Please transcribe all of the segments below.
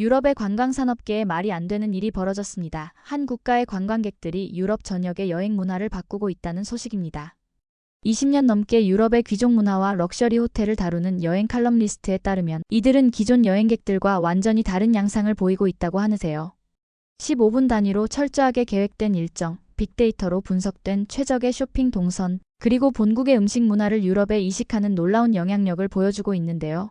유럽의 관광산업계에 말이 안 되는 일이 벌어졌습니다. 한 국가의 관광객들이 유럽 전역의 여행 문화를 바꾸고 있다는 소식입니다. 20년 넘게 유럽의 귀족 문화와 럭셔리 호텔을 다루는 여행 칼럼니스트에 따르면 이들은 기존 여행객들과 완전히 다른 양상을 보이고 있다고 하는데요. 15분 단위로 철저하게 계획된 일정, 빅데이터로 분석된 최적의 쇼핑 동선, 그리고 본국의 음식 문화를 유럽에 이식하는 놀라운 영향력을 보여주고 있는데요.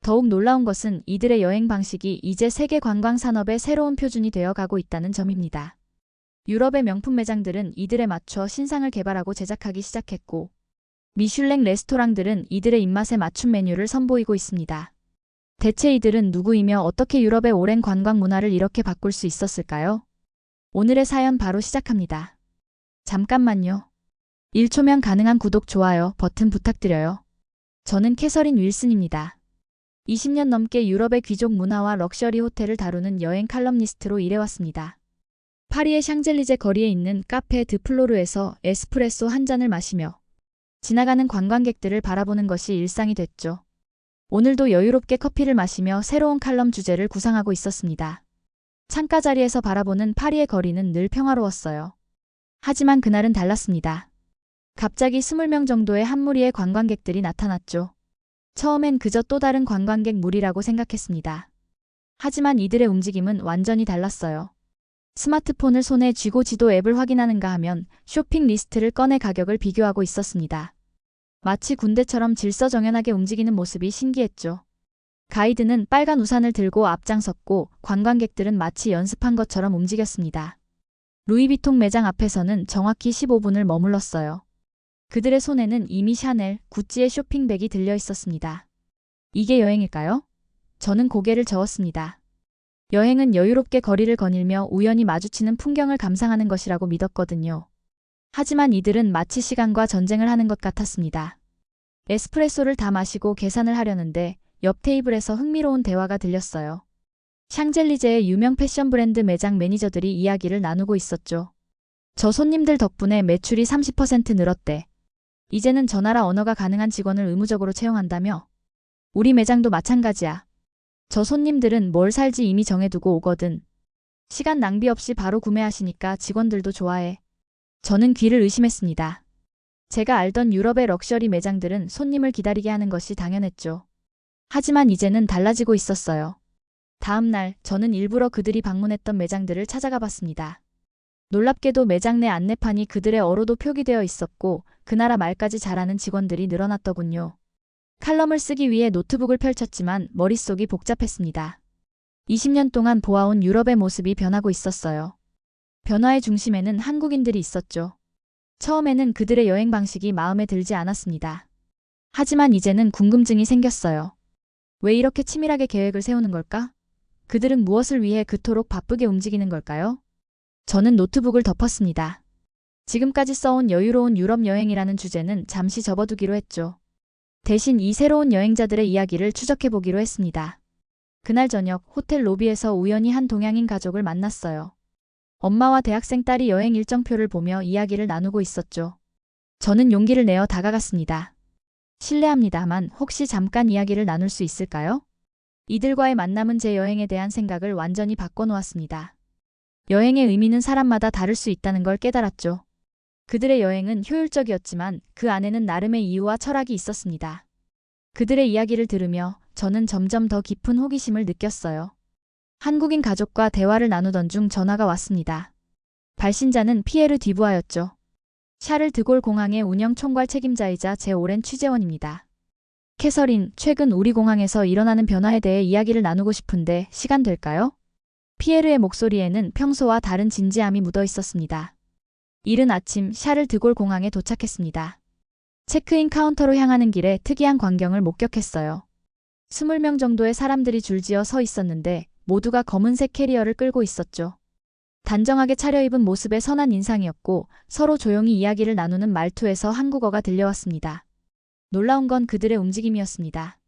더욱 놀라운 것은 이들의 여행 방식이 이제 세계 관광 산업의 새로운 표준이 되어 가고 있다는 점입니다. 유럽의 명품 매장들은 이들에 맞춰 신상을 개발하고 제작하기 시작했고, 미슐랭 레스토랑들은 이들의 입맛에 맞춘 메뉴를 선보이고 있습니다. 대체 이들은 누구이며 어떻게 유럽의 오랜 관광 문화를 이렇게 바꿀 수 있었을까요? 오늘의 사연 바로 시작합니다. 잠깐만요. 1초면 가능한 구독, 좋아요 버튼 부탁드려요. 저는 캐서린 윌슨입니다. 20년 넘게 유럽의 귀족 문화와 럭셔리 호텔을 다루는 여행 칼럼니스트로 일해왔습니다. 파리의 샹젤리제 거리에 있는 카페 드 플로르에서 에스프레소 한 잔을 마시며 지나가는 관광객들을 바라보는 것이 일상이 됐죠. 오늘도 여유롭게 커피를 마시며 새로운 칼럼 주제를 구상하고 있었습니다. 창가 자리에서 바라보는 파리의 거리는 늘 평화로웠어요. 하지만 그날은 달랐습니다. 갑자기 20명 정도의 한 무리의 관광객들이 나타났죠. 처음엔 그저 또 다른 관광객 무리라고 생각했습니다. 하지만 이들의 움직임은 완전히 달랐어요. 스마트폰을 손에 쥐고 지도 앱을 확인하는가 하면 쇼핑 리스트를 꺼내 가격을 비교하고 있었습니다. 마치 군대처럼 질서정연하게 움직이는 모습이 신기했죠. 가이드는 빨간 우산을 들고 앞장섰고 관광객들은 마치 연습한 것처럼 움직였습니다. 루이비통 매장 앞에서는 정확히 15분을 머물렀어요. 그들의 손에는 이미 샤넬, 구찌의 쇼핑백이 들려 있었습니다. 이게 여행일까요? 저는 고개를 저었습니다. 여행은 여유롭게 거리를 거닐며 우연히 마주치는 풍경을 감상하는 것이라고 믿었거든요. 하지만 이들은 마치 시간과 전쟁을 하는 것 같았습니다. 에스프레소를 다 마시고 계산을 하려는데 옆 테이블에서 흥미로운 대화가 들렸어요. 샹젤리제의 유명 패션 브랜드 매장 매니저들이 이야기를 나누고 있었죠. 저 손님들 덕분에 매출이 30% 늘었대. 이제는 저 나라 언어가 가능한 직원을 의무적으로 채용한다며? 우리 매장도 마찬가지야. 저 손님들은 뭘 살지 이미 정해두고 오거든. 시간 낭비 없이 바로 구매하시니까 직원들도 좋아해. 저는 귀를 의심했습니다. 제가 알던 유럽의 럭셔리 매장들은 손님을 기다리게 하는 것이 당연했죠. 하지만 이제는 달라지고 있었어요. 다음 날 저는 일부러 그들이 방문했던 매장들을 찾아가 봤습니다. 놀랍게도 매장 내 안내판이 그들의 어로도 표기되어 있었고 그 나라 말까지 잘하는 직원들이 늘어났더군요. 칼럼을 쓰기 위해 노트북을 펼쳤지만 머릿속이 복잡했습니다. 20년 동안 보아온 유럽의 모습이 변하고 있었어요. 변화의 중심에는 한국인들이 있었죠. 처음에는 그들의 여행 방식이 마음에 들지 않았습니다. 하지만 이제는 궁금증이 생겼어요. 왜 이렇게 치밀하게 계획을 세우는 걸까? 그들은 무엇을 위해 그토록 바쁘게 움직이는 걸까요? 저는 노트북을 덮었습니다. 지금까지 써온 여유로운 유럽 여행이라는 주제는 잠시 접어두기로 했죠. 대신 이 새로운 여행자들의 이야기를 추적해보기로 했습니다. 그날 저녁 호텔 로비에서 우연히 한 동양인 가족을 만났어요. 엄마와 대학생 딸이 여행 일정표를 보며 이야기를 나누고 있었죠. 저는 용기를 내어 다가갔습니다. 실례합니다만 혹시 잠깐 이야기를 나눌 수 있을까요? 이들과의 만남은 제 여행에 대한 생각을 완전히 바꿔놓았습니다. 여행의 의미는 사람마다 다를 수 있다는 걸 깨달았죠. 그들의 여행은 효율적이었지만 그 안에는 나름의 이유와 철학이 있었습니다. 그들의 이야기를 들으며 저는 점점 더 깊은 호기심을 느꼈어요. 한국인 가족과 대화를 나누던 중 전화가 왔습니다. 발신자는 피에르 디부아였죠. 샤를 드골 공항의 운영 총괄 책임자이자 제 오랜 취재원입니다. 캐서린, 최근 우리 공항에서 일어나는 변화에 대해 이야기를 나누고 싶은데 시간 될까요? 피에르의 목소리에는 평소와 다른 진지함이 묻어 있었습니다. 이른 아침 샤를 드골 공항에 도착했습니다. 체크인 카운터로 향하는 길에 특이한 광경을 목격했어요. 20명 정도의 사람들이 줄지어 서 있었는데 모두가 검은색 캐리어를 끌고 있었죠. 단정하게 차려입은 모습에 선한 인상이었고 서로 조용히 이야기를 나누는 말투에서 한국어가 들려왔습니다. 놀라운 건 그들의 움직임이었습니다.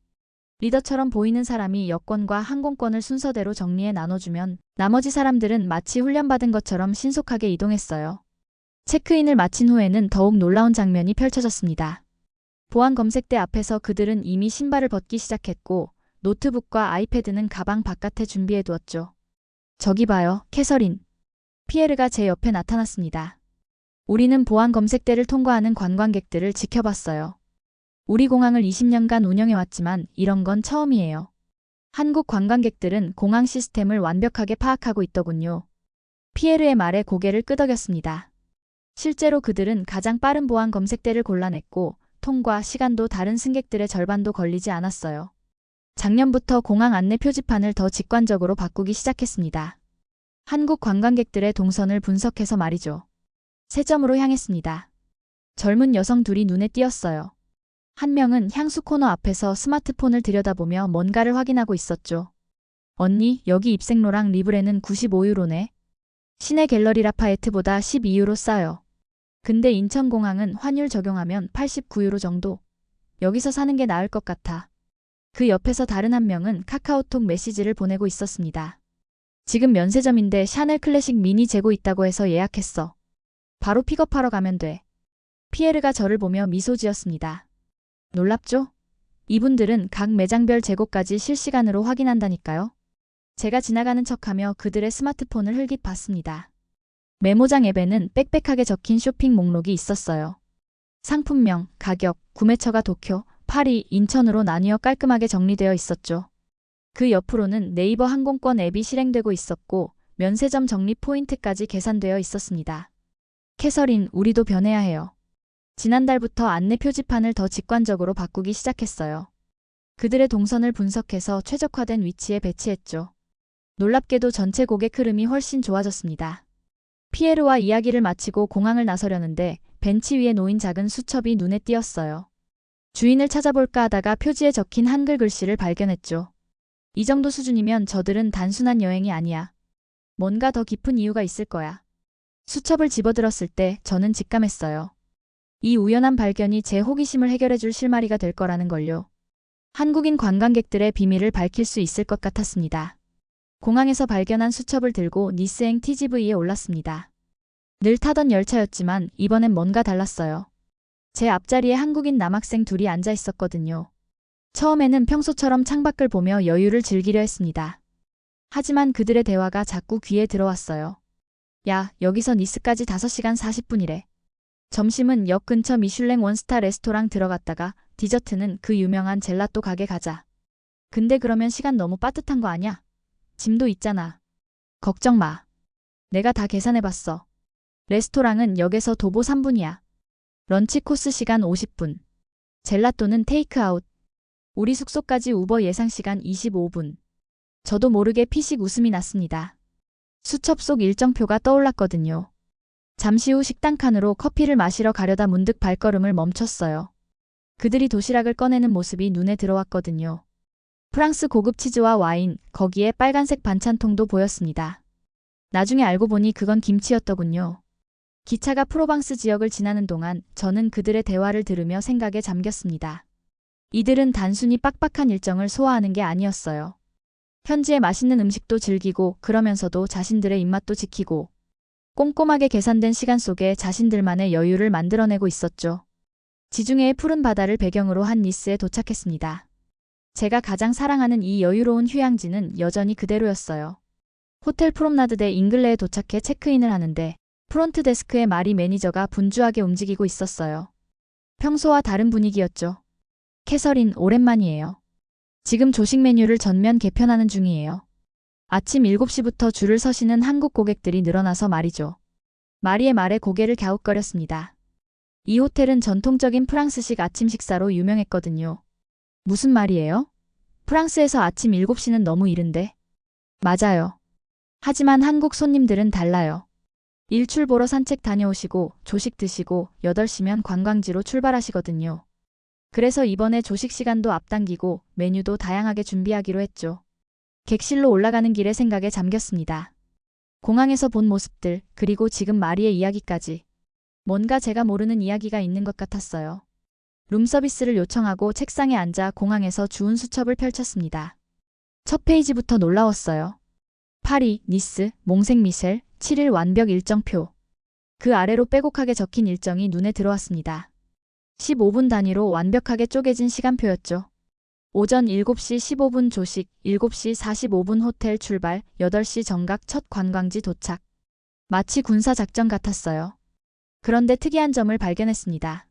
리더처럼 보이는 사람이 여권과 항공권을 순서대로 정리해 나눠주면 나머지 사람들은 마치 훈련받은 것처럼 신속하게 이동했어요. 체크인을 마친 후에는 더욱 놀라운 장면이 펼쳐졌습니다. 보안 검색대 앞에서 그들은 이미 신발을 벗기 시작했고 노트북과 아이패드는 가방 바깥에 준비해 두었죠. 저기 봐요, 캐서린. 피에르가 제 옆에 나타났습니다. 우리는 보안 검색대를 통과하는 관광객들을 지켜봤어요. 우리 공항을 20년간 운영해왔지만 이런 건 처음이에요. 한국 관광객들은 공항 시스템을 완벽하게 파악하고 있더군요. 피에르의 말에 고개를 끄덕였습니다. 실제로 그들은 가장 빠른 보안 검색대를 골라냈고 통과 시간도 다른 승객들의 절반도 걸리지 않았어요. 작년부터 공항 안내 표지판을 더 직관적으로 바꾸기 시작했습니다. 한국 관광객들의 동선을 분석해서 말이죠. 세 점으로 향했습니다. 젊은 여성 둘이 눈에 띄었어요. 한 명은 향수 코너 앞에서 스마트폰을 들여다보며 뭔가를 확인하고 있었죠. 언니, 여기 입생로랑 리브레는 95유로네. 시내 갤러리 라파에트보다 12유로 싸요. 근데 인천공항은 환율 적용하면 89유로 정도. 여기서 사는 게 나을 것 같아. 그 옆에서 다른 한 명은 카카오톡 메시지를 보내고 있었습니다. 지금 면세점인데 샤넬 클래식 미니 재고 있다고 해서 예약했어. 바로 픽업하러 가면 돼. 피에르가 저를 보며 미소 지었습니다. 놀랍죠? 이분들은 각 매장별 재고까지 실시간으로 확인한다니까요. 제가 지나가는 척하며 그들의 스마트폰을 흘깃 봤습니다. 메모장 앱에는 빽빽하게 적힌 쇼핑 목록이 있었어요. 상품명, 가격, 구매처가 도쿄, 파리, 인천으로 나뉘어 깔끔하게 정리되어 있었죠. 그 옆으로는 네이버 항공권 앱이 실행되고 있었고 면세점 적립 포인트까지 계산되어 있었습니다. 캐서린, 우리도 변해야 해요. 지난달부터 안내 표지판을 더 직관적으로 바꾸기 시작했어요. 그들의 동선을 분석해서 최적화된 위치에 배치했죠. 놀랍게도 전체 고객 흐름이 훨씬 좋아졌습니다. 피에르와 이야기를 마치고 공항을 나서려는데 벤치 위에 놓인 작은 수첩이 눈에 띄었어요. 주인을 찾아볼까 하다가 표지에 적힌 한글 글씨를 발견했죠. 이 정도 수준이면 저들은 단순한 여행이 아니야. 뭔가 더 깊은 이유가 있을 거야. 수첩을 집어들었을 때 저는 직감했어요. 이 우연한 발견이 제 호기심을 해결해줄 실마리가 될 거라는 걸요. 한국인 관광객들의 비밀을 밝힐 수 있을 것 같았습니다. 공항에서 발견한 수첩을 들고 니스행 TGV에 올랐습니다. 늘 타던 열차였지만 이번엔 뭔가 달랐어요. 제 앞자리에 한국인 남학생 둘이 앉아 있었거든요. 처음에는 평소처럼 창밖을 보며 여유를 즐기려 했습니다. 하지만 그들의 대화가 자꾸 귀에 들어왔어요. 야, 여기서 니스까지 5시간 40분이래. 점심은 역 근처 미슐랭 원스타 레스토랑 들어갔다가 디저트는 그 유명한 젤라또 가게 가자. 근데 그러면 시간 너무 빠듯한 거 아냐? 짐도 있잖아. 걱정 마. 내가 다 계산해봤어. 레스토랑은 역에서 도보 3분이야. 런치 코스 시간 50분. 젤라또는 테이크아웃. 우리 숙소까지 우버 예상 시간 25분. 저도 모르게 피식 웃음이 났습니다. 수첩 속 일정표가 떠올랐거든요. 잠시 후 식당 칸으로 커피를 마시러 가려다 문득 발걸음을 멈췄어요. 그들이 도시락을 꺼내는 모습이 눈에 들어왔거든요. 프랑스 고급 치즈와 와인, 거기에 빨간색 반찬통도 보였습니다. 나중에 알고 보니 그건 김치였더군요. 기차가 프로방스 지역을 지나는 동안 저는 그들의 대화를 들으며 생각에 잠겼습니다. 이들은 단순히 빡빡한 일정을 소화하는 게 아니었어요. 현지의 맛있는 음식도 즐기고 그러면서도 자신들의 입맛도 지키고 꼼꼼하게 계산된 시간 속에 자신들만의 여유를 만들어내고 있었죠. 지중해의 푸른 바다를 배경으로 한 니스에 도착했습니다. 제가 가장 사랑하는 이 여유로운 휴양지는 여전히 그대로였어요. 호텔 프롬나드 대 잉글레에 도착해 체크인을 하는데 프론트 데스크의 마리 매니저가 분주하게 움직이고 있었어요. 평소와 다른 분위기였죠. 캐서린, 오랜만이에요. 지금 조식 메뉴를 전면 개편하는 중이에요. 아침 7시부터 줄을 서시는 한국 고객들이 늘어나서 말이죠. 마리의 말에 고개를 갸웃거렸습니다. 이 호텔은 전통적인 프랑스식 아침 식사로 유명했거든요. 무슨 말이에요? 프랑스에서 아침 7시는 너무 이른데? 맞아요. 하지만 한국 손님들은 달라요. 일출 보러 산책 다녀오시고 조식 드시고 8시면 관광지로 출발하시거든요. 그래서 이번에 조식 시간도 앞당기고 메뉴도 다양하게 준비하기로 했죠. 객실로 올라가는 길에 생각에 잠겼습니다. 공항에서 본 모습들, 그리고 지금 마리의 이야기까지. 뭔가 제가 모르는 이야기가 있는 것 같았어요. 룸서비스를 요청하고 책상에 앉아 공항에서 주운 수첩을 펼쳤습니다. 첫 페이지부터 놀라웠어요. 파리, 니스, 몽생미셸, 7일 완벽 일정표. 그 아래로 빼곡하게 적힌 일정이 눈에 들어왔습니다. 15분 단위로 완벽하게 쪼개진 시간표였죠. 오전 7시 15분 조식, 7시 45분 호텔 출발, 8시 정각 첫 관광지 도착. 마치 군사작전 같았어요. 그런데 특이한 점을 발견했습니다.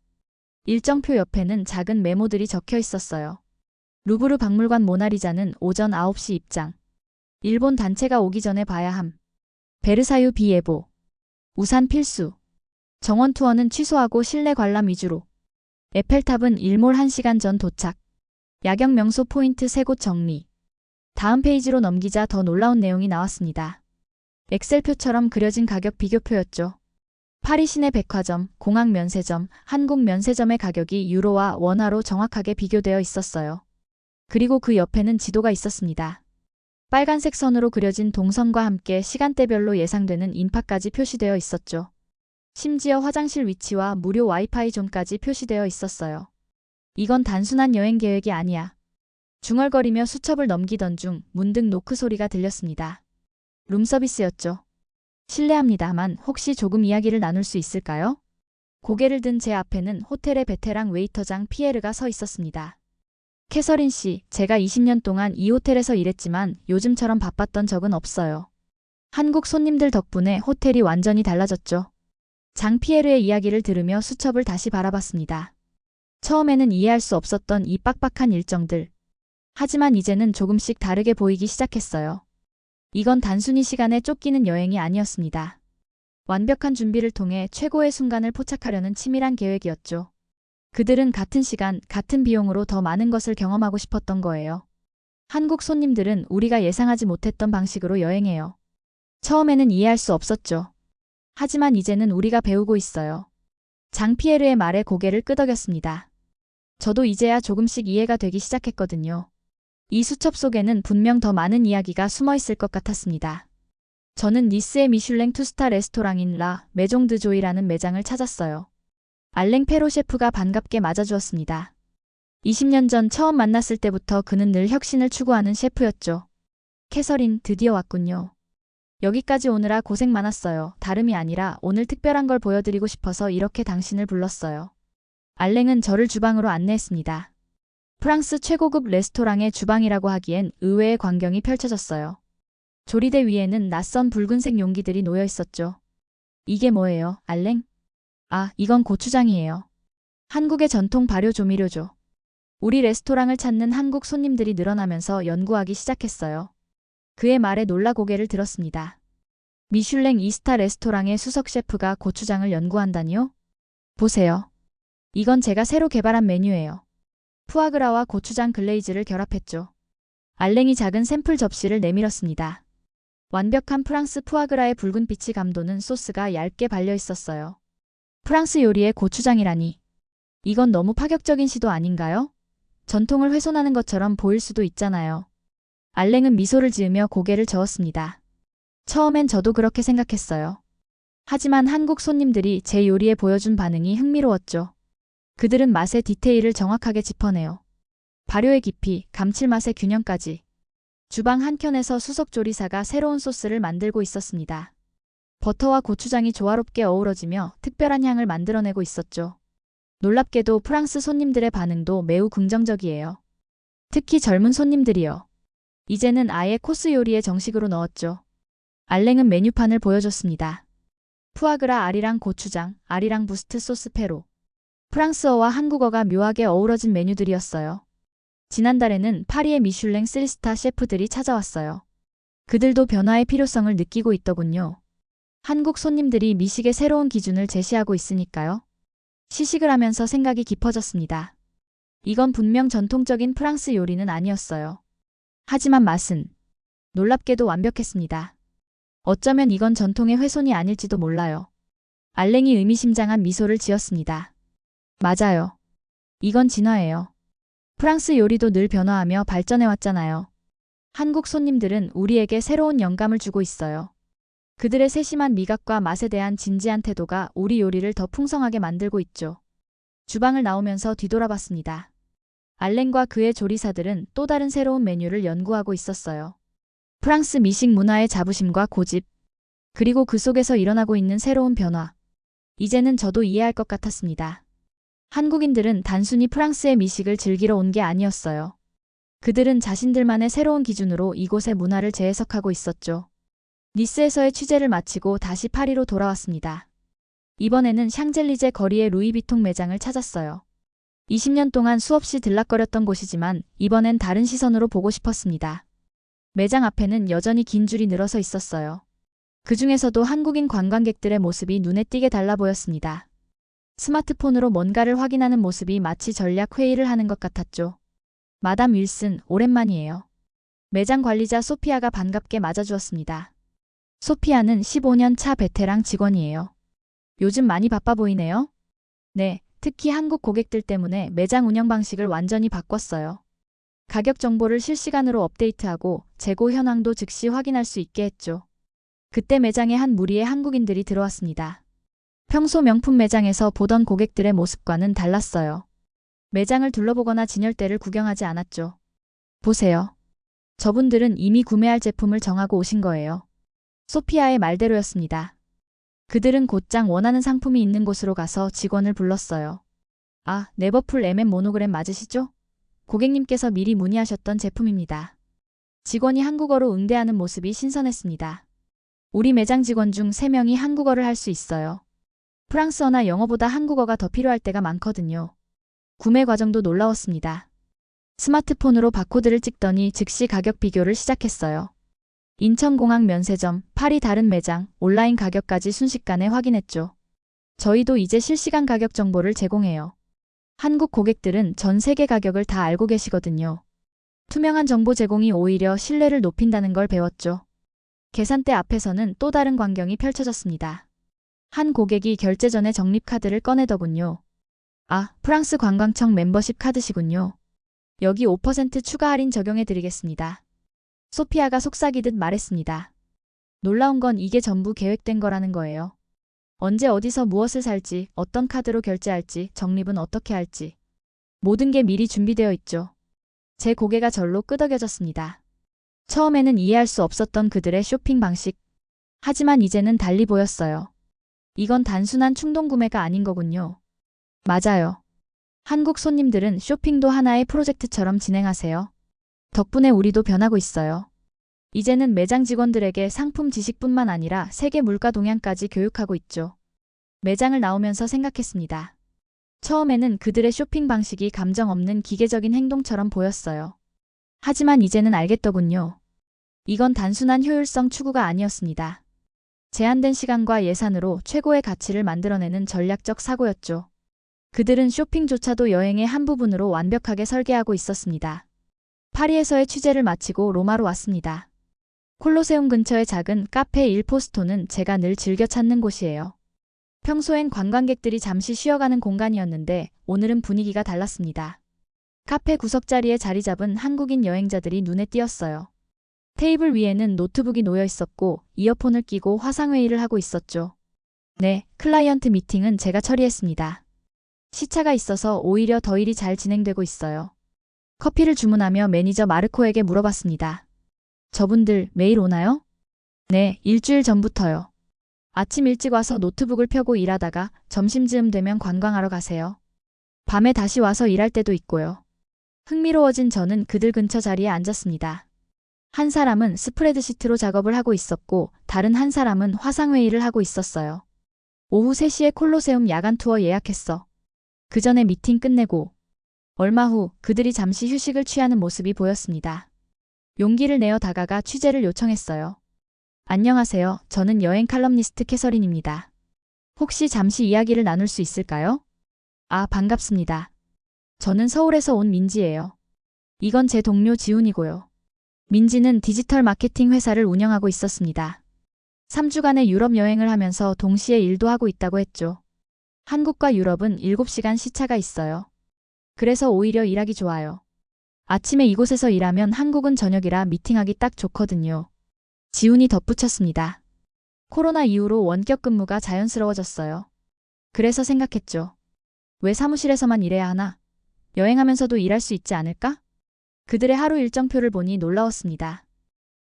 일정표 옆에는 작은 메모들이 적혀 있었어요. 루브르 박물관 모나리자는 오전 9시 입장. 일본 단체가 오기 전에 봐야 함. 베르사유 비예보. 우산 필수. 정원 투어는 취소하고 실내 관람 위주로. 에펠탑은 일몰 1시간 전 도착. 야경 명소 포인트 3곳 정리. 다음 페이지로 넘기자 더 놀라운 내용이 나왔습니다. 엑셀표처럼 그려진 가격 비교표였죠. 파리 시내 백화점, 공항 면세점, 한국 면세점의 가격이 유로와 원화로 정확하게 비교되어 있었어요. 그리고 그 옆에는 지도가 있었습니다. 빨간색 선으로 그려진 동선과 함께 시간대별로 예상되는 인파까지 표시되어 있었죠. 심지어 화장실 위치와 무료 와이파이 존까지 표시되어 있었어요. 이건 단순한 여행 계획이 아니야. 중얼거리며 수첩을 넘기던 중 문득 노크 소리가 들렸습니다. 룸서비스였죠. 실례합니다만 혹시 조금 이야기를 나눌 수 있을까요? 고개를 든 제 앞에는 호텔의 베테랑 웨이터장 피에르가 서 있었습니다. 캐서린 씨, 제가 20년 동안 이 호텔에서 일했지만 요즘처럼 바빴던 적은 없어요. 한국 손님들 덕분에 호텔이 완전히 달라졌죠. 장 피에르의 이야기를 들으며 수첩을 다시 바라봤습니다. 처음에는 이해할 수 없었던 이 빡빡한 일정들. 하지만 이제는 조금씩 다르게 보이기 시작했어요. 이건 단순히 시간에 쫓기는 여행이 아니었습니다. 완벽한 준비를 통해 최고의 순간을 포착하려는 치밀한 계획이었죠. 그들은 같은 시간, 같은 비용으로 더 많은 것을 경험하고 싶었던 거예요. 한국 손님들은 우리가 예상하지 못했던 방식으로 여행해요. 처음에는 이해할 수 없었죠. 하지만 이제는 우리가 배우고 있어요. 장 피에르의 말에 고개를 끄덕였습니다. 저도 이제야 조금씩 이해가 되기 시작했거든요. 이 수첩 속에는 분명 더 많은 이야기가 숨어 있을 것 같았습니다. 저는 니스의 미슐랭 투스타 레스토랑인 라 메종 드 조이라는 매장을 찾았어요. 알랭 페로 셰프가 반갑게 맞아주었습니다. 20년 전 처음 만났을 때부터 그는 늘 혁신을 추구하는 셰프였죠. 캐서린, 드디어 왔군요. 여기까지 오느라 고생 많았어요. 다름이 아니라 오늘 특별한 걸 보여드리고 싶어서 이렇게 당신을 불렀어요. 알랭은 저를 주방으로 안내했습니다. 프랑스 최고급 레스토랑의 주방이라고 하기엔 의외의 광경이 펼쳐졌어요. 조리대 위에는 낯선 붉은색 용기들이 놓여 있었죠. 이게 뭐예요, 알랭? 아, 이건 고추장이에요. 한국의 전통 발효 조미료죠. 우리 레스토랑을 찾는 한국 손님들이 늘어나면서 연구하기 시작했어요. 그의 말에 놀라 고개를 들었습니다. 미슐랭 2스타 레스토랑의 수석 셰프가 고추장을 연구한다니요? 보세요. 이건 제가 새로 개발한 메뉴예요. 푸아그라와 고추장 글레이즈를 결합했죠. 알랭이 작은 샘플 접시를 내밀었습니다. 완벽한 프랑스 푸아그라의 붉은빛이 감도는 소스가 얇게 발려 있었어요. 프랑스 요리에 고추장이라니. 이건 너무 파격적인 시도 아닌가요? 전통을 훼손하는 것처럼 보일 수도 있잖아요. 알랭은 미소를 지으며 고개를 저었습니다. 처음엔 저도 그렇게 생각했어요. 하지만 한국 손님들이 제 요리에 보여준 반응이 흥미로웠죠. 그들은 맛의 디테일을 정확하게 짚어내요. 발효의 깊이, 감칠맛의 균형까지. 주방 한켠에서 수석 조리사가 새로운 소스를 만들고 있었습니다. 버터와 고추장이 조화롭게 어우러지며 특별한 향을 만들어내고 있었죠. 놀랍게도 프랑스 손님들의 반응도 매우 긍정적이에요. 특히 젊은 손님들이요. 이제는 아예 코스 요리에 정식으로 넣었죠. 알랭은 메뉴판을 보여줬습니다. 푸아그라 아리랑 고추장, 아리랑 부스트 소스 페로. 프랑스어와 한국어가 묘하게 어우러진 메뉴들이었어요. 지난달에는 파리의 미슐랭 3스타 셰프들이 찾아왔어요. 그들도 변화의 필요성을 느끼고 있더군요. 한국 손님들이 미식의 새로운 기준을 제시하고 있으니까요. 시식을 하면서 생각이 깊어졌습니다. 이건 분명 전통적인 프랑스 요리는 아니었어요. 하지만 맛은 놀랍게도 완벽했습니다. 어쩌면 이건 전통의 훼손이 아닐지도 몰라요. 알랭이 의미심장한 미소를 지었습니다. 맞아요. 이건 진화예요. 프랑스 요리도 늘 변화하며 발전해왔잖아요. 한국 손님들은 우리에게 새로운 영감을 주고 있어요. 그들의 세심한 미각과 맛에 대한 진지한 태도가 우리 요리를 더 풍성하게 만들고 있죠. 주방을 나오면서 뒤돌아봤습니다. 알랭과 그의 조리사들은 또 다른 새로운 메뉴를 연구하고 있었어요. 프랑스 미식 문화의 자부심과 고집, 그리고 그 속에서 일어나고 있는 새로운 변화. 이제는 저도 이해할 것 같았습니다. 한국인들은 단순히 프랑스의 미식을 즐기러 온 게 아니었어요. 그들은 자신들만의 새로운 기준으로 이곳의 문화를 재해석하고 있었죠. 니스에서의 취재를 마치고 다시 파리로 돌아왔습니다. 이번에는 샹젤리제 거리의 루이비통 매장을 찾았어요. 20년 동안 수없이 들락거렸던 곳이지만 이번엔 다른 시선으로 보고 싶었습니다. 매장 앞에는 여전히 긴 줄이 늘어서 있었어요. 그 중에서도 한국인 관광객들의 모습이 눈에 띄게 달라 보였습니다. 스마트폰으로 뭔가를 확인하는 모습이 마치 전략 회의를 하는 것 같았죠. 마담 윌슨, 오랜만이에요. 매장 관리자 소피아가 반갑게 맞아주었습니다. 소피아는 15년 차 베테랑 직원이에요. 요즘 많이 바빠 보이네요? 네, 특히 한국 고객들 때문에 매장 운영 방식을 완전히 바꿨어요. 가격 정보를 실시간으로 업데이트하고 재고 현황도 즉시 확인할 수 있게 했죠. 그때 매장에 한 무리의 한국인들이 들어왔습니다. 평소 명품 매장에서 보던 고객들의 모습과는 달랐어요. 매장을 둘러보거나 진열대를 구경하지 않았죠. 보세요. 저분들은 이미 구매할 제품을 정하고 오신 거예요. 소피아의 말대로였습니다. 그들은 곧장 원하는 상품이 있는 곳으로 가서 직원을 불렀어요. 아, 네버풀 MM 모노그램 맞으시죠? 고객님께서 미리 문의하셨던 제품입니다. 직원이 한국어로 응대하는 모습이 신선했습니다. 우리 매장 직원 중 3명이 한국어를 할 수 있어요. 프랑스어나 영어보다 한국어가 더 필요할 때가 많거든요. 구매 과정도 놀라웠습니다. 스마트폰으로 바코드를 찍더니 즉시 가격 비교를 시작했어요. 인천공항 면세점, 파리 다른 매장, 온라인 가격까지 순식간에 확인했죠. 저희도 이제 실시간 가격 정보를 제공해요. 한국 고객들은 전 세계 가격을 다 알고 계시거든요. 투명한 정보 제공이 오히려 신뢰를 높인다는 걸 배웠죠. 계산대 앞에서는 또 다른 광경이 펼쳐졌습니다. 한 고객이 결제 전에 적립카드를 꺼내더군요. 아, 프랑스 관광청 멤버십 카드시군요. 여기 5% 추가 할인 적용해드리겠습니다. 소피아가 속삭이듯 말했습니다. 놀라운 건 이게 전부 계획된 거라는 거예요. 언제 어디서 무엇을 살지, 어떤 카드로 결제할지, 적립은 어떻게 할지. 모든 게 미리 준비되어 있죠. 제 고개가 절로 끄덕여졌습니다. 처음에는 이해할 수 없었던 그들의 쇼핑 방식. 하지만 이제는 달리 보였어요. 이건 단순한 충동 구매가 아닌 거군요. 맞아요. 한국 손님들은 쇼핑도 하나의 프로젝트처럼 진행하세요. 덕분에 우리도 변하고 있어요. 이제는 매장 직원들에게 상품 지식뿐만 아니라 세계 물가 동향까지 교육하고 있죠. 매장을 나오면서 생각했습니다. 처음에는 그들의 쇼핑 방식이 감정 없는 기계적인 행동처럼 보였어요. 하지만 이제는 알겠더군요. 이건 단순한 효율성 추구가 아니었습니다. 제한된 시간과 예산으로 최고의 가치를 만들어내는 전략적 사고였죠. 그들은 쇼핑조차도 여행의 한 부분으로 완벽하게 설계하고 있었습니다. 파리에서의 취재를 마치고 로마로 왔습니다. 콜로세움 근처의 작은 카페 일포스토는 제가 늘 즐겨 찾는 곳이에요. 평소엔 관광객들이 잠시 쉬어가는 공간이었는데 오늘은 분위기가 달랐습니다. 카페 구석자리에 자리 잡은 한국인 여행자들이 눈에 띄었어요. 테이블 위에는 노트북이 놓여 있었고 이어폰을 끼고 화상회의를 하고 있었죠. 네, 클라이언트 미팅은 제가 처리했습니다. 시차가 있어서 오히려 더 일이 잘 진행되고 있어요. 커피를 주문하며 매니저 마르코에게 물어봤습니다. 저분들 매일 오나요? 네, 일주일 전부터요. 아침 일찍 와서 노트북을 펴고 일하다가 점심쯤 되면 관광하러 가세요. 밤에 다시 와서 일할 때도 있고요. 흥미로워진 저는 그들 근처 자리에 앉았습니다. 한 사람은 스프레드시트로 작업을 하고 있었고 다른 한 사람은 화상회의를 하고 있었어요. 오후 3시에 콜로세움 야간 투어 예약했어. 그 전에 미팅 끝내고. 얼마 후 그들이 잠시 휴식을 취하는 모습이 보였습니다. 용기를 내어 다가가 취재를 요청했어요. 안녕하세요. 저는 여행 칼럼니스트 캐서린입니다. 혹시 잠시 이야기를 나눌 수 있을까요? 아, 반갑습니다. 저는 서울에서 온 민지예요. 이건 제 동료 지훈이고요. 민지는 디지털 마케팅 회사를 운영하고 있었습니다. 3주간의 유럽 여행을 하면서 동시에 일도 하고 있다고 했죠. 한국과 유럽은 7시간 시차가 있어요. 그래서 오히려 일하기 좋아요. 아침에 이곳에서 일하면 한국은 저녁이라 미팅하기 딱 좋거든요. 지훈이 덧붙였습니다. 코로나 이후로 원격 근무가 자연스러워졌어요. 그래서 생각했죠. 왜 사무실에서만 일해야 하나? 여행하면서도 일할 수 있지 않을까? 그들의 하루 일정표를 보니 놀라웠습니다.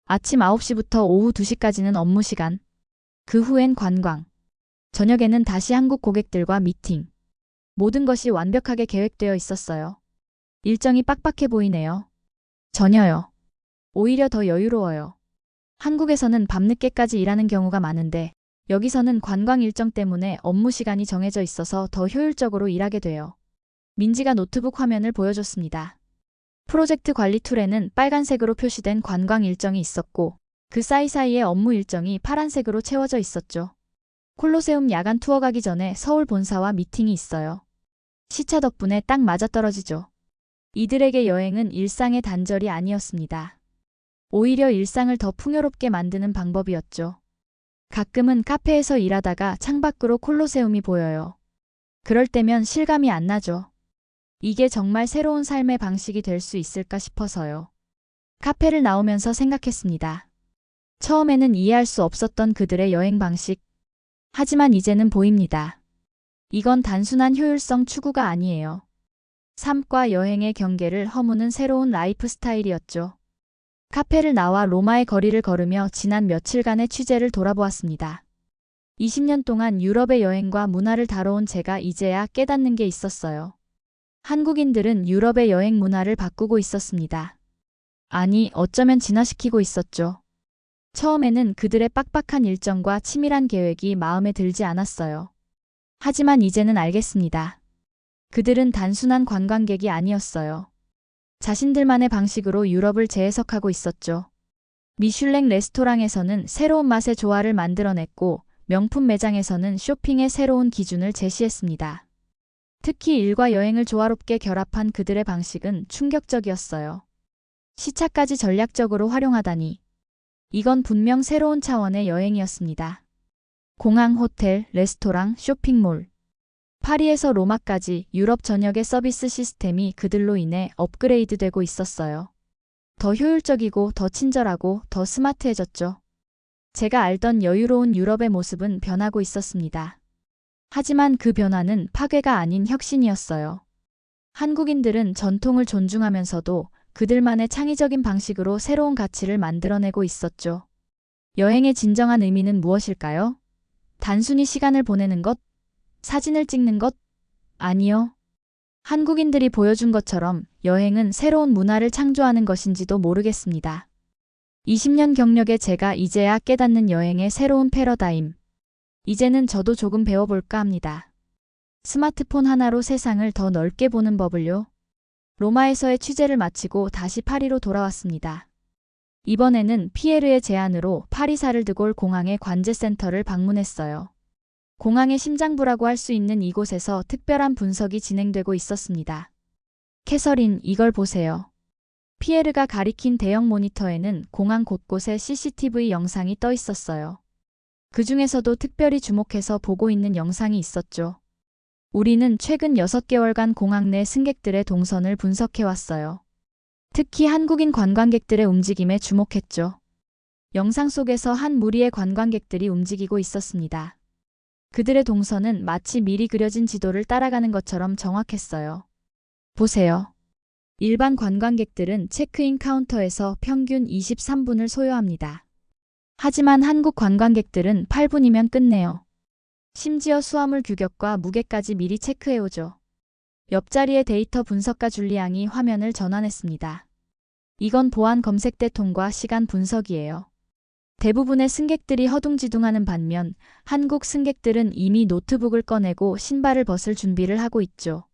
아침 9시부터 오후 2시까지는 업무 시간. 그 후엔 관광. 저녁에는 다시 한국 고객들과 미팅. 모든 것이 완벽하게 계획되어 있었어요. 일정이 빡빡해 보이네요. 전혀요. 오히려 더 여유로워요. 한국에서는 밤늦게까지 일하는 경우가 많은데 여기서는 관광 일정 때문에 업무 시간이 정해져 있어서 더 효율적으로 일하게 돼요. 민지가 노트북 화면을 보여줬습니다. 프로젝트 관리 툴에는 빨간색으로 표시된 관광 일정이 있었고 그 사이사이에 업무 일정이 파란색으로 채워져 있었죠. 콜로세움 야간 투어 가기 전에 서울 본사와 미팅이 있어요. 시차 덕분에 딱 맞아떨어지죠. 이들에게 여행은 일상의 단절이 아니었습니다. 오히려 일상을 더 풍요롭게 만드는 방법이었죠. 가끔은 카페에서 일하다가 창밖으로 콜로세움이 보여요. 그럴 때면 실감이 안 나죠. 이게 정말 새로운 삶의 방식이 될 수 있을까 싶어서요. 카페를 나오면서 생각했습니다. 처음에는 이해할 수 없었던 그들의 여행 방식. 하지만 이제는 보입니다. 이건 단순한 효율성 추구가 아니에요. 삶과 여행의 경계를 허무는 새로운 라이프 스타일이었죠. 카페를 나와 로마의 거리를 걸으며 지난 며칠간의 취재를 돌아보았습니다. 20년 동안 유럽의 여행과 문화를 다뤄온 제가 이제야 깨닫는 게 있었어요. 한국인들은 유럽의 여행 문화를 바꾸고 있었습니다. 아니, 어쩌면 진화시키고 있었죠. 처음에는 그들의 빡빡한 일정과 치밀한 계획이 마음에 들지 않았어요. 하지만 이제는 알겠습니다. 그들은 단순한 관광객이 아니었어요. 자신들만의 방식으로 유럽을 재해석하고 있었죠. 미슐랭 레스토랑에서는 새로운 맛의 조화를 만들어냈고 명품 매장에서는 쇼핑의 새로운 기준을 제시했습니다. 특히 일과 여행을 조화롭게 결합한 그들의 방식은 충격적이었어요. 시차까지 전략적으로 활용하다니. 이건 분명 새로운 차원의 여행이었습니다. 공항, 호텔, 레스토랑, 쇼핑몰. 파리에서 로마까지 유럽 전역의 서비스 시스템이 그들로 인해 업그레이드되고 있었어요. 더 효율적이고 더 친절하고 더 스마트해졌죠. 제가 알던 여유로운 유럽의 모습은 변하고 있었습니다. 하지만 그 변화는 파괴가 아닌 혁신이었어요. 한국인들은 전통을 존중하면서도 그들만의 창의적인 방식으로 새로운 가치를 만들어내고 있었죠. 여행의 진정한 의미는 무엇일까요? 단순히 시간을 보내는 것? 사진을 찍는 것? 아니요. 한국인들이 보여준 것처럼 여행은 새로운 문화를 창조하는 것인지도 모르겠습니다. 20년 경력의 제가 이제야 깨닫는 여행의 새로운 패러다임. 이제는 저도 조금 배워볼까 합니다. 스마트폰 하나로 세상을 더 넓게 보는 법을요. 로마에서의 취재를 마치고 다시 파리로 돌아왔습니다. 이번에는 피에르의 제안으로 파리 사르드골 공항의 관제센터를 방문했어요. 공항의 심장부라고 할 수 있는 이곳에서 특별한 분석이 진행되고 있었습니다. 캐서린, 이걸 보세요. 피에르가 가리킨 대형 모니터에는 공항 곳곳에 CCTV 영상이 떠 있었어요. 그 중에서도 특별히 주목해서 보고 있는 영상이 있었죠. 우리는 최근 6개월간 공항 내 승객들의 동선을 분석해왔어요. 특히 한국인 관광객들의 움직임에 주목했죠. 영상 속에서 한 무리의 관광객들이 움직이고 있었습니다. 그들의 동선은 마치 미리 그려진 지도를 따라가는 것처럼 정확했어요. 보세요. 일반 관광객들은 체크인 카운터에서 평균 23분을 소요합니다. 하지만 한국 관광객들은 8분이면 끝내요. 심지어 수화물 규격과 무게까지 미리 체크해오죠. 옆자리의 데이터 분석가 줄리앙이 화면을 전환했습니다. 이건 보안 검색 대통과 시간 분석이에요. 대부분의 승객들이 허둥지둥하는 반면 한국 승객들은 이미 노트북을 꺼내고 신발을 벗을 준비를 하고 있죠.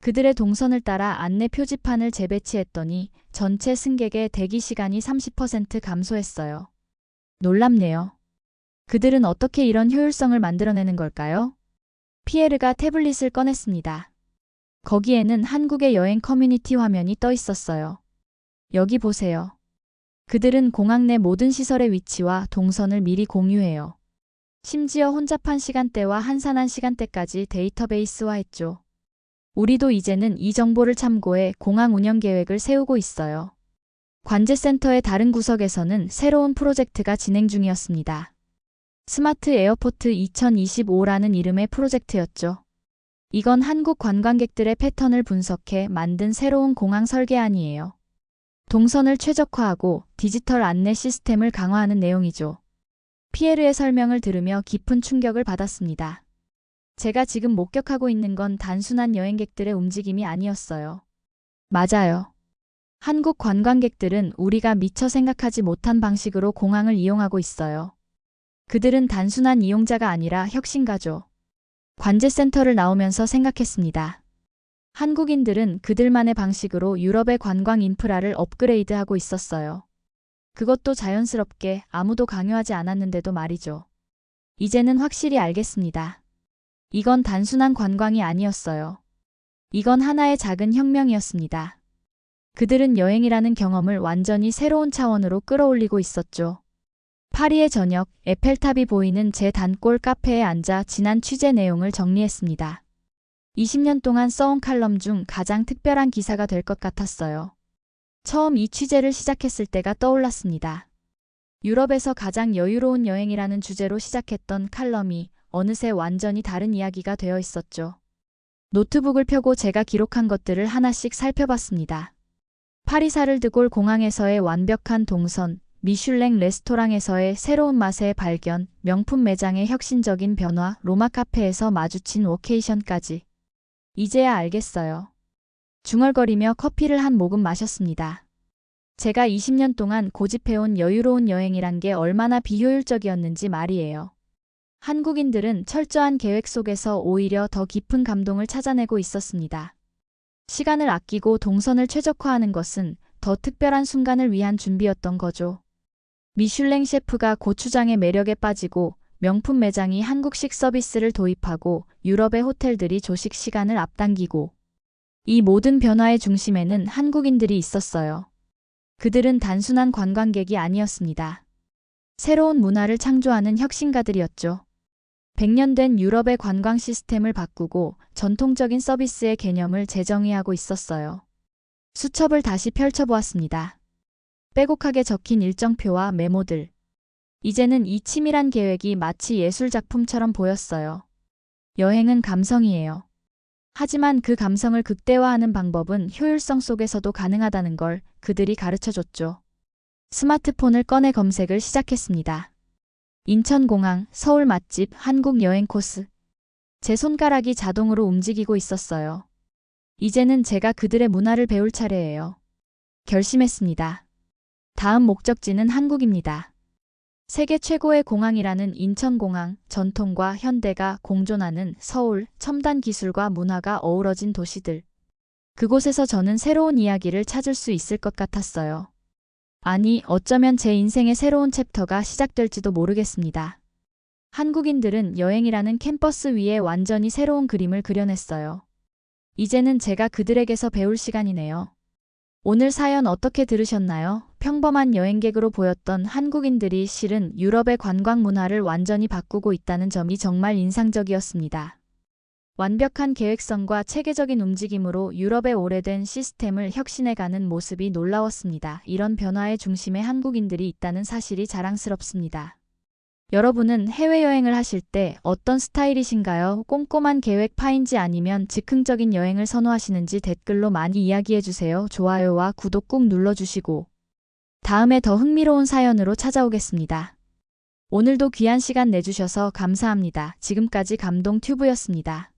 그들의 동선을 따라 안내 표지판을 재배치했더니 전체 승객의 대기 시간이 30% 감소했어요. 놀랍네요. 그들은 어떻게 이런 효율성을 만들어내는 걸까요? 피에르가 태블릿을 꺼냈습니다. 거기에는 한국의 여행 커뮤니티 화면이 떠 있었어요. 여기 보세요. 그들은 공항 내 모든 시설의 위치와 동선을 미리 공유해요. 심지어 혼잡한 시간대와 한산한 시간대까지 데이터베이스화했죠. 우리도 이제는 이 정보를 참고해 공항 운영 계획을 세우고 있어요. 관제센터의 다른 구석에서는 새로운 프로젝트가 진행 중이었습니다. 스마트 에어포트 2025라는 이름의 프로젝트였죠. 이건 한국 관광객들의 패턴을 분석해 만든 새로운 공항 설계안이에요. 동선을 최적화하고 디지털 안내 시스템을 강화하는 내용이죠. 피에르의 설명을 들으며 깊은 충격을 받았습니다. 제가 지금 목격하고 있는 건 단순한 여행객들의 움직임이 아니었어요. 맞아요. 한국 관광객들은 우리가 미처 생각하지 못한 방식으로 공항을 이용하고 있어요. 그들은 단순한 이용자가 아니라 혁신가죠. 관제센터를 나오면서 생각했습니다. 한국인들은 그들만의 방식으로 유럽의 관광 인프라를 업그레이드하고 있었어요. 그것도 자연스럽게 아무도 강요하지 않았는데도 말이죠. 이제는 확실히 알겠습니다. 이건 단순한 관광이 아니었어요. 이건 하나의 작은 혁명이었습니다. 그들은 여행이라는 경험을 완전히 새로운 차원으로 끌어올리고 있었죠. 파리의 저녁, 에펠탑이 보이는 제 단골 카페에 앉아 지난 취재 내용을 정리했습니다. 20년 동안 써온 칼럼 중 가장 특별한 기사가 될 것 같았어요. 처음 이 취재를 시작했을 때가 떠올랐습니다. 유럽에서 가장 여유로운 여행이라는 주제로 시작했던 칼럼이 어느새 완전히 다른 이야기가 되어 있었죠. 노트북을 펴고 제가 기록한 것들을 하나씩 살펴봤습니다. 파리사를 드골 공항에서의 완벽한 동선, 미슐랭 레스토랑에서의 새로운 맛의 발견, 명품 매장의 혁신적인 변화, 로마 카페에서 마주친 워케이션까지. 이제야 알겠어요. 중얼거리며 커피를 한 모금 마셨습니다. 제가 20년 동안 고집해온 여유로운 여행이란 게 얼마나 비효율적이었는지 말이에요. 한국인들은 철저한 계획 속에서 오히려 더 깊은 감동을 찾아내고 있었습니다. 시간을 아끼고 동선을 최적화하는 것은 더 특별한 순간을 위한 준비였던 거죠. 미슐랭 셰프가 고추장의 매력에 빠지고 명품 매장이 한국식 서비스를 도입하고 유럽의 호텔들이 조식 시간을 앞당기고 이 모든 변화의 중심에는 한국인들이 있었어요. 그들은 단순한 관광객이 아니었습니다. 새로운 문화를 창조하는 혁신가들이었죠. 100년 된 유럽의 관광 시스템을 바꾸고 전통적인 서비스의 개념을 재정의하고 있었어요. 수첩을 다시 펼쳐보았습니다. 빼곡하게 적힌 일정표와 메모들. 이제는 이 치밀한 계획이 마치 예술작품처럼 보였어요. 여행은 감성이에요. 하지만 그 감성을 극대화하는 방법은 효율성 속에서도 가능하다는 걸 그들이 가르쳐줬죠. 스마트폰을 꺼내 검색을 시작했습니다. 인천공항, 서울 맛집, 한국 여행 코스. 제 손가락이 자동으로 움직이고 있었어요. 이제는 제가 그들의 문화를 배울 차례예요. 결심했습니다. 다음 목적지는 한국입니다. 세계 최고의 공항이라는 인천공항, 전통과 현대가 공존하는 서울, 첨단 기술과 문화가 어우러진 도시들. 그곳에서 저는 새로운 이야기를 찾을 수 있을 것 같았어요. 아니, 어쩌면 제 인생의 새로운 챕터가 시작될지도 모르겠습니다. 한국인들은 여행이라는 캠퍼스 위에 완전히 새로운 그림을 그려냈어요. 이제는 제가 그들에게서 배울 시간이네요. 오늘 사연 어떻게 들으셨나요? 평범한 여행객으로 보였던 한국인들이 실은 유럽의 관광 문화를 완전히 바꾸고 있다는 점이 정말 인상적이었습니다. 완벽한 계획성과 체계적인 움직임으로 유럽의 오래된 시스템을 혁신해가는 모습이 놀라웠습니다. 이런 변화의 중심에 한국인들이 있다는 사실이 자랑스럽습니다. 여러분은 해외여행을 하실 때 어떤 스타일이신가요? 꼼꼼한 계획파인지 아니면 즉흥적인 여행을 선호하시는지 댓글로 많이 이야기해주세요. 좋아요와 구독 꾹 눌러주시고 다음에 더 흥미로운 사연으로 찾아오겠습니다. 오늘도 귀한 시간 내주셔서 감사합니다. 지금까지 감동튜브였습니다.